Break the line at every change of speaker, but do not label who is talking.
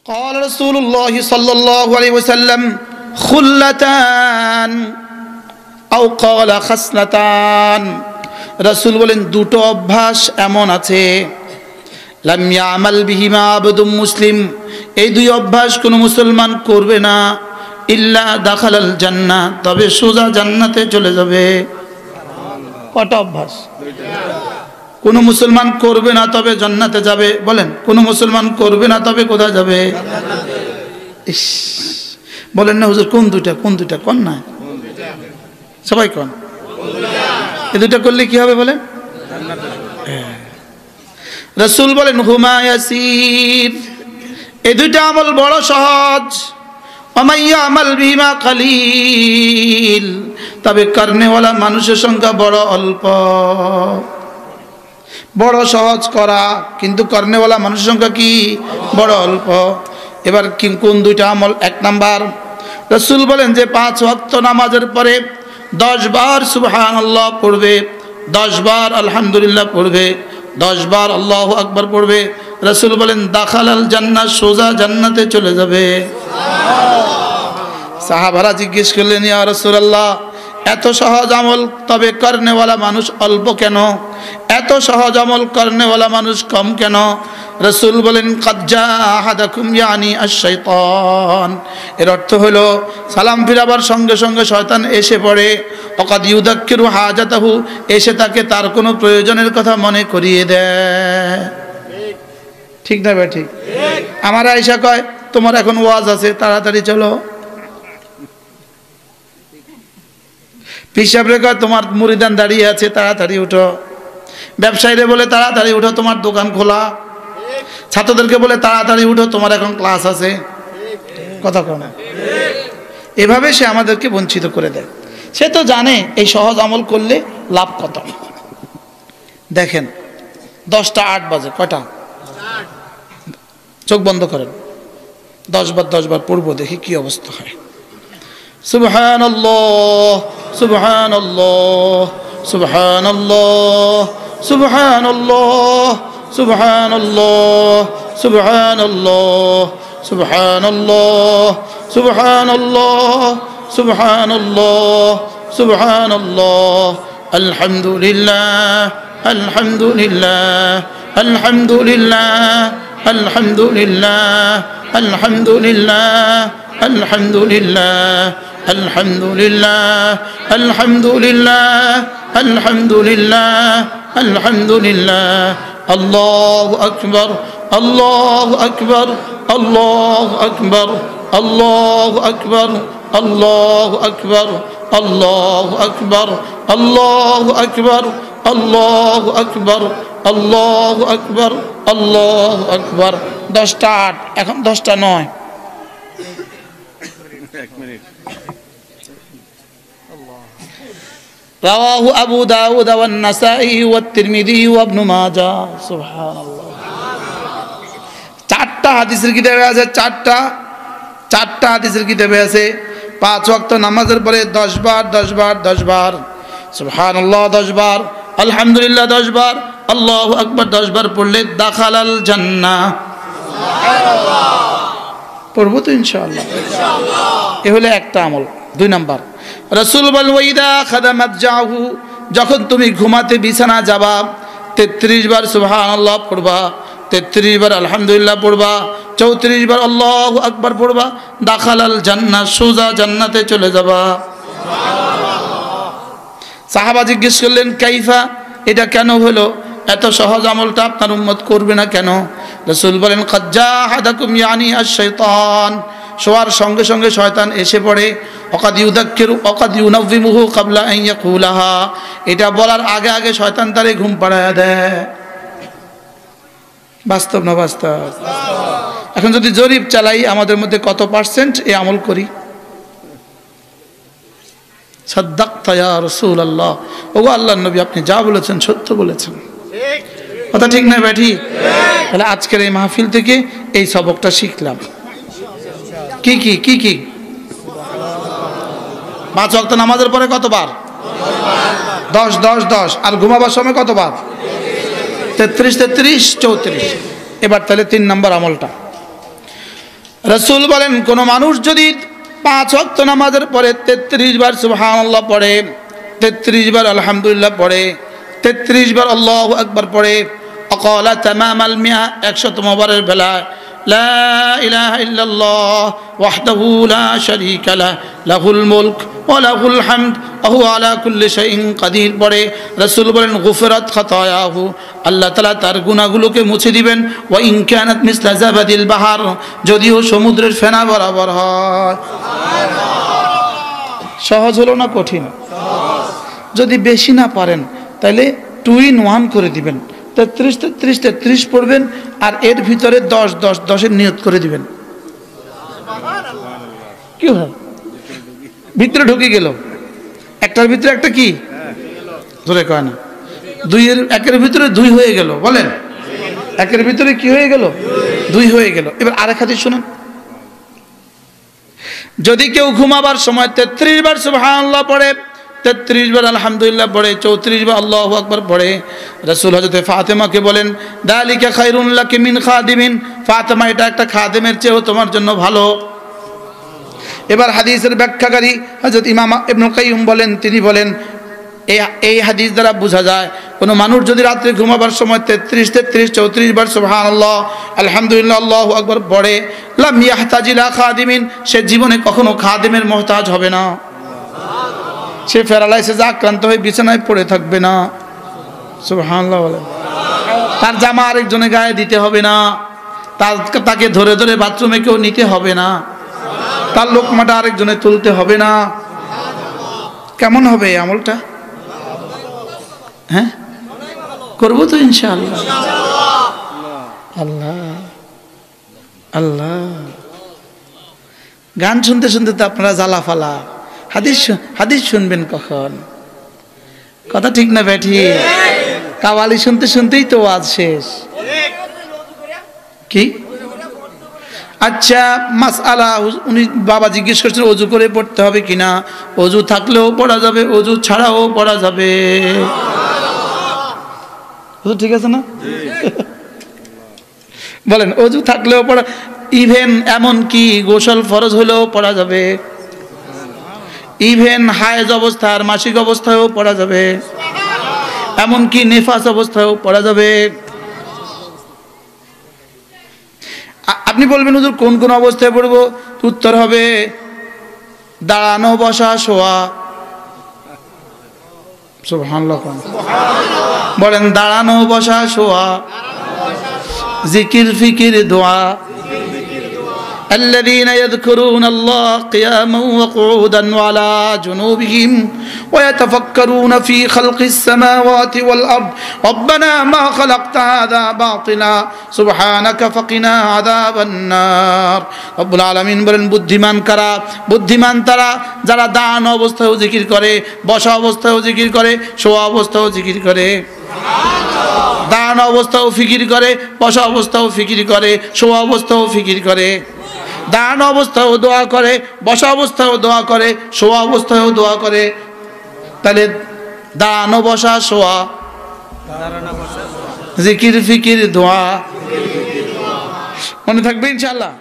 قال رسول الله صلى الله عليه وسلم খুল্লাতান আও ক্বালা খাসলাতান। রাসূল বলেন দুটো অভ্যাস এমন আছে লাম ইয়ামাল বিহিমা আবদুম মুসলিম, এই দুই অভ্যাস কোনো মুসলমান করবে না ইল্লা দাখালাল জান্নাহ, তবে সোজা জান্নাতে চলে যাবে। কত অভ্যাস? কোনো মুসলমান করবে না তবে জান্নাতে যাবে। বলেন কোনো মুসলমান করবে না তবে কোথায় যাবে? ইস, বলেন না হুজুর কোন দুইটা কোন দুইটা কোন না, সবাই কোন এই দুইটা করলে কি হবে বলেন? রাসূল বলেন হুমা ইয়াসির, এই দুইটা আমল বড় সহজ। ওমাইয়া আমাল বিমা কালিল, তবে করনেওয়ালা মানুষের সংখ্যা বড় অল্প। বড় সহজ করা, কিন্তু করনেওয়ালা মানুষের সংখ্যা কি? বড় অল্প। এবার কোন দুইটা আমল? এক নাম্বার, রাসূল বলেন যে 5 ওয়াক্ত নামাজের পরে 10 বার সুবহানাল্লাহ পড়বে, 10 বার আলহামদুলিল্লাহ পড়বে, 10 বার আল্লাহু আকবার পড়বে। রাসূল বলেন দাখালাল জান্নাহ, সোজা জান্নাতে চলে যাবে। সাহাবারা জিজ্ঞেস করলেন ইয়া রাসূলুল্লাহ, এত সহজ আমল তবে করনেওয়ালা মানুষ অল্প কেন? এত সহজ আমল করনেওয়ালা মানুষ কম কেন? রাসূল বলেন কাদ জাআ আহাদাকুম ইয়ানি আশ-শাইতান, এর অর্থ হলো সালাম ফিরাবার সঙ্গে সঙ্গে শয়তান এসে পড়ে। ওয়াকাদ ইউযাক্কিরু হাজাতাহু, এসে তাকে তার কোনো প্রয়োজনের কথা মনে করিয়ে দেয়। ঠিক না ভাই? ঠিক। আমার আয়েশা কয় তোমার এখন ওয়াজ আছে, তাড়াতাড়ি চলো। পিসাবরে কয় তোমার মুরিদান দাঁড়িয়ে আছে, তাড়াতাড়ি উঠো। ব্যবসায়ীরা বলে তাড়াতাড়ি উঠো, তোমার দোকান খোলা। ছাত্রদেরকে বলে তাড়াতাড়ি উঠো, তোমার এখন ক্লাস আছে। কথা কয় না? এভাবে সে আমাদেরকে বঞ্চিত করে দেয়। সে তো জানে এই সহজ আমল করলে লাভ কত। দেখেন 10টা 8 বাজে, কয়টা? চোখ বন্ধ করেন, 10 বার পড়বো, দেখি কি অবস্থা হয়। সুবহানাল্লাহ সুবহানাল্লাহ সুবহানাল্লাহ সুবহানাল্লাহ সুবহানাল্লাহ সুবহানাল্লাহ সুবহানাল্লাহ সুবহানাল্লাহ সুবহানাল্লাহ সুবহানাল্লাহ আলহামদুলিল্লাহ আলহামদুলিল্লাহ আলহামদুলিল্লাহ আলহামদুলিল্লাহ আলহামদুলিল্লাহ আলহামদুলিল্লাহ আলহামদুলিল্লাহ আলহামদুলিল্লাহ আলহামদুলিল্লাহ আলহামদুলিল্লাহ আল্লাহু আকবার আল্লাহু আকবার আল্লাহু আকবার আল্লাহু আকবার আল্লাহু আকবার আল্লাহু আকবার আল্লাহু আকবার আল্লাহু আকবার আল্লাহু আকবার আল্লাহু আকবার। 10টা 8, এখন 10টা 9। রাওয়াহু আবু দাউদ ওয়ান নাসাই ওয়াত তিরমিজি ওয়া ইবনে মাজাহ। সুবহানাল্লাহ। 4টা হাদিসের কিতাবে আছে, 4টা হাদিসের কিতাবে আছে 5 ওয়াক্ত নামাজের পরে 10 বার 10 বার 10 বার সুবহানাল্লাহ 10 বার, আলহামদুলিল্লাহ 10 বার, আল্লাহু আকবার 10 বার পড়লে দাখালাল জান্নাহ। সুবহানাল্লাহ। পড়বো তো ইনশাআল্লাহ। এ হলো একটা আমল। 2 নাম্বার, রাসূল বলেন ওয়াইদা খাদামাত জাহু, যখন তুমি ঘুমাতে বিছানা যাবা 33 বার সুবহানাল্লাহ পড়বা, 33 বার আলহামদুলিল্লাহ পড়বা, 34 বার আল্লাহু আকবার পড়বা, দাখালাল জান্নাহ, সোজা জান্নাতে চলে যাবা। সাহাবা জিজ্ঞেস করলেন কাইফা, এটা কেন হলো? এত সহজ আমলটা আপনার উম্মত করবে না কেন? রাসূল বলেন কাদ জাআ আহাদাকুম ইয়ানি আশ-শাইতান, শোয়ার সঙ্গে সঙ্গে শয়তান এসে পড়ে। ওয়াকাদ ইউযাক্কিরু ওয়াকাদ ইউনাవ్বিমুহু ক্বাবলা আন ইয়াকুলাহা, এটা বলার আগে আগে শয়তান তারে ঘুম পাড়ায় দেয়। বাস্তব না বাস্তব? এখন যদি জরিপ চালাই আমাদের মধ্যে কত পার্সেন্ট এই আমল করি? সাদ্দাকতা ইয়া রাসূলুল্লাহ, ওগো আল্লাহর নবী আপনি যা বলেছেন সত্য বলেছেন। কথা ঠিক না ভাই? ঠিক। তাহলে আজকের এই মাহফিল থেকে এই সবকটা শিখলাম। কি কি কি কি? 5 ওয়াক্ত নামাজের পরে কতবার? 10 10 10। আর ঘুমাবার সময় কতবার? 33 33 34। এবার তাহলে 3 নম্বর আমলটা, রাসূল বলেন কোন মানুষ যদি 5 ওয়াক্ত নামাজের পরে 33 বার সুবহানাল্লাহ পড়ে, 33 বার আলহামদুলিল্লাহ পড়ে, 33 বার আল্লাহু আকবার পড়ে, আকালা তামামাল মিয়া 100তম বারের বেলা লা ইলাহা ইল্লাল্লাহ ওয়াহদাহু লা শারীকা লাহ লাহুল মুলক ওয়া লাহুল হামদ ওয়া হুয়া আলা কুল্লি শাইইন কাদির পড়ে, রাসূল বলেন গুফরাত খাতায়াহু, আল্লাহ তাআলা তার গুনাহগুলোকে মুছে দিবেন। ওয়া ইন কানাত মিসলা জাবাদিল বাহার, যদিও সমুদ্রের ফেনা বরাবর হয়। সহজ হলো না কঠিন? যদি বেশি না পারেন তাহলে 2 in 1 করে দিবেন, 33 33 33 পড়বেন আর এর ভিতরে 10 10 10-এর নিয়ত করে দিবেন। কি হয় ভিতরে ঢুকে গেল, একটার ভিতরে একটা কি ধরে কয় না, 1-এর ভিতরে 2 হয়ে গেল। বলেন 1-এর ভিতরে কি হয়ে গেল? 2 হয়ে গেল। এবার আরেক হাদিস শুনেন, যদি কেউ ঘুমাবার সময় 33 বার সুবহানাল্লাহ পড়ে, 33 বার আলহামদুলিল্লাহ পড়ে, 34 বার আল্লাহু আকবার পড়ে, রাসূল হযরতে ফাতেমাকে বলেন দালিকা খায়রুন লাকি মিন খাদিমিন, ফাতেমা এটা একটা খাদেমের চেয়েও তোমার জন্য ভালো। এবার হাদিসের ব্যাখ্যাকারী হযরত ইমাম ইবনে কাইয়্যিম বলেন, তিনি বলেন এই হাদিস দ্বারা বোঝা যায় কোনো মানুষ যদি রাতে ঘুমাবার সময় 33 33 34 বার সুবহানাল্লাহ আলহামদুলিল্লাহ আল্লাহু আকবার পড়ে, লাম ইয়াহতাজিলা খাদিমিন, সে জীবনে কখনো খাদেমের মুহতাজ হবে না। সে প্যারালাইসিসে আক্রান্ত হয়ে বিছানায় পড়ে থাকবে না। সুবহানাল্লাহ বলেন। তার জামা আরেকজনে গায়ে দিতে হবে না, তাকে ধরে ধরে বাথরুমে কেউ নিতে হবে না, তার লোকমাটা আরেকজনে তুলতে হবে না। কেমন হবে এই আমলটা? হ্যাঁ করবো তো ইনশাআল্লাহ। আল্লাহ আল্লাহ, গান শুনতে শুনতে তো আপনারা জ্বালা ফালা, হাদিস শুনবেন কখন? কথা ঠিক না ব্যাঠি? কাওয়ালি শুনতে শুনতেই তো ওয়াজ শেষ। কি আচ্ছা মাসআলা, উনি বাবা জিজ্ঞেস করছেন ওযু করে পড়তে হবে কিনা। ওযু থাকলেও পড়া যাবে, ওযু ছাড়াও পড়া যাবে। ঠিক আছে না? বলেন ওযু থাকলেও পড়া, ইভেন এমন কি গোসল ফরজ হলেও পড়া যাবে, ইভেন হায়েজ অবস্থার মাসিক অবস্থায়ও পড়া যাবে, এমনকি নেফাস অবস্থায়ও পড়া যাবে। আপনি বলবেন হুজুর কোন কোন অবস্থায় পড়বো? উত্তর হবে দাঁড়ানো, বসা, শোয়া। সুবহানাল্লাহ বলেন, দাঁড়ানো, বসা, শোয়া, জিকির, ফিকির, দোয়া। الذين يذكرون الله قياما وقعودا وعلى جنوبهم ويتفكرون في خلق السماوات والأرض ربنا ما خلقت هذا باطلا سبحانك فقنا عذاب النار। رب العالمين বলেন বুদ্ধিমান কারা? বুদ্ধিমান তারা যারা দাঁড়ানো অবস্থায়ও জিকির করে, বসা অবস্থায়ও জিকির করে, শোয়া অবস্থায়ও জিকির করে। দাঁড়ানো অবস্থাও ফিকির করে, বসা অবস্থাও ফিকির করে, শোয়া অবস্থাও ফিকির করে। দাঁড়ানো অবস্থায়ও দোয়া করে, বসা অবস্থায়ও দোয়া করে, শোয়া অবস্থায়ও দোয়া করে। তাহলে দাঁড়ানো, বসা, শোয়া, জিকির, ফিকির, দোয়া। মনে থাকবে ইনশাআল্লাহ।